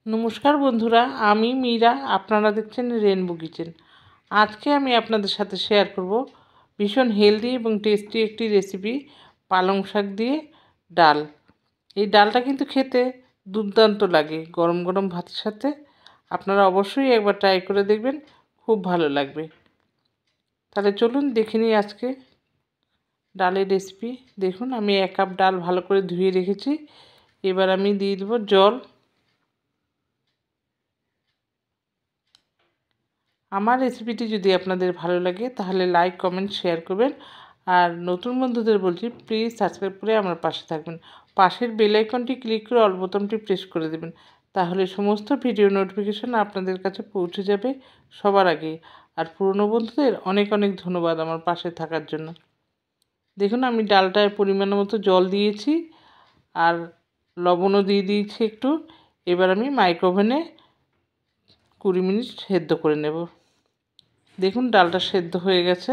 নমস্কার বন্ধুরা, আমি মীরা। আপনারা দেখছেন রেনবো কিচেন। আজকে আমি আপনাদের সাথে শেয়ার করব ভীষণ হেলদি এবং টেস্টি একটি রেসিপি, পালং শাক দিয়ে ডাল। এই ডালটা কিন্তু খেতে দুর্দান্ত লাগে গরম গরম ভাতের সাথে। আপনারা অবশ্যই একবার ট্রাই করে দেখবেন, খুব ভালো লাগবে। তাহলে চলুন দেখে নিই আজকে ডালের রেসিপি। দেখুন, আমি 1 কাপ ডাল ভালো করে ধুয়ে রেখেছি। এবার আমি দিয়ে দেবো জল। আমার রেসিপিটি যদি আপনাদের ভালো লাগে তাহলে লাইক, কমেন্ট, শেয়ার করবেন। আর নতুন বন্ধুদের বলছি, প্লিজ সাবস্ক্রাইব করে আমার পাশে থাকবেন। পাশের বেল আইকনটি ক্লিক করে অল বোতামটি প্রেস করে দেবেন, তাহলে সমস্ত ভিডিও নোটিফিকেশন আপনাদের কাছে পৌঁছে যাবে সবার আগে। আর পুরনো বন্ধুদের অনেক অনেক ধন্যবাদ আমার পাশে থাকার জন্য। দেখুন, আমি ডালটায় পরিমাণ মতো জল দিয়েছি আর লবণও দিয়ে দিয়েছি একটু। এবার আমি মাইক্রোওভেনে 20 মিনিট সেদ্ধ করে নেব। দেখুন, ডালটা সেদ্ধ হয়ে গেছে,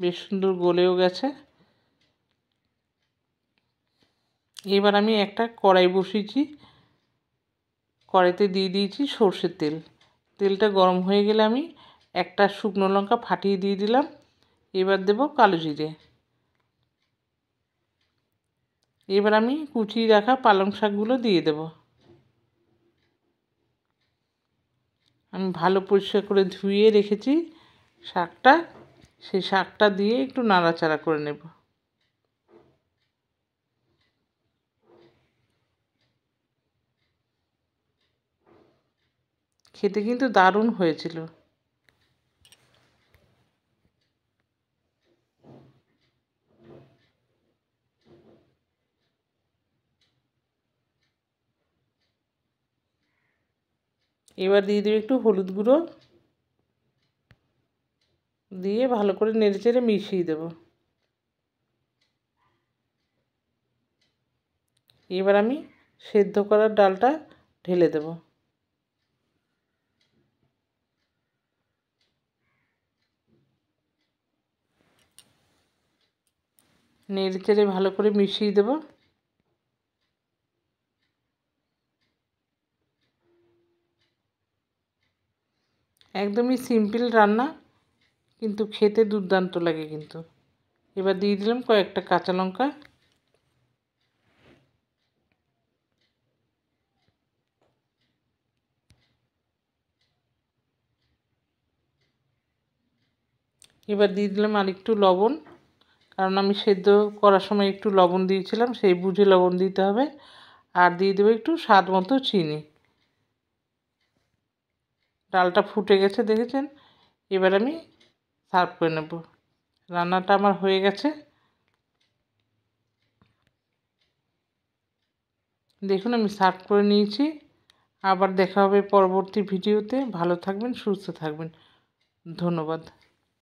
বেশ সুন্দর গলেও গেছে। এবার আমি একটা কড়াই বসিয়েছি, কড়াইতে দিয়ে দিয়েছি সর্ষের তেল। তেলটা গরম হয়ে গেলে আমি একটা শুকনো লঙ্কা ফাটিয়ে দিয়ে দিলাম। এবার দেব কালো জিরে। এবার আমি কুচিয়ে রাখা পালং শাকগুলো দিয়ে দেব। আমি ভালো পরিষ্কার করে ধুয়ে রেখেছি শাকটা, সেই শাকটা দিয়ে একটু নাড়াচাড়া করে নেব। খেতে কিন্তু দারুণ হয়েছিল। এবার দিয়ে দেব একটু হলুদ গুঁড়ো, দিয়ে ভালো করে নেড়েচেড়ে মিশিয়ে দেব। এবার আমি সেদ্ধ করা ডালটা ঢেলে দেব। নেড়েচেড়ে ভালো করে মিশিয়ে দেব। একদমই সিম্পল রান্না, কিন্তু খেতে দুর্দান্ত লাগে কিন্তু। এবার দিয়ে দিলাম কয়েকটা কাঁচা লঙ্কা। এবার দিয়ে দিলাম আর একটু লবণ, কারণ আমি সেদ্ধ করার সময় একটু লবণ দিয়েছিলাম, সেই বুঝে লবণ দিতে হবে। আর দিয়ে দেবো একটু স্বাদ মতো চিনি। ডালটা ফুটে গেছে, দেখেছেন। এবার আমি সার্ভ করে নেব। রান্নাটা আমার হয়ে গেছে। দেখুন, আমি সার্ভ করে নিয়েছি। আবার দেখা হবে পরবর্তী ভিডিওতে। ভালো থাকবেন, সুস্থ থাকবেন। ধন্যবাদ।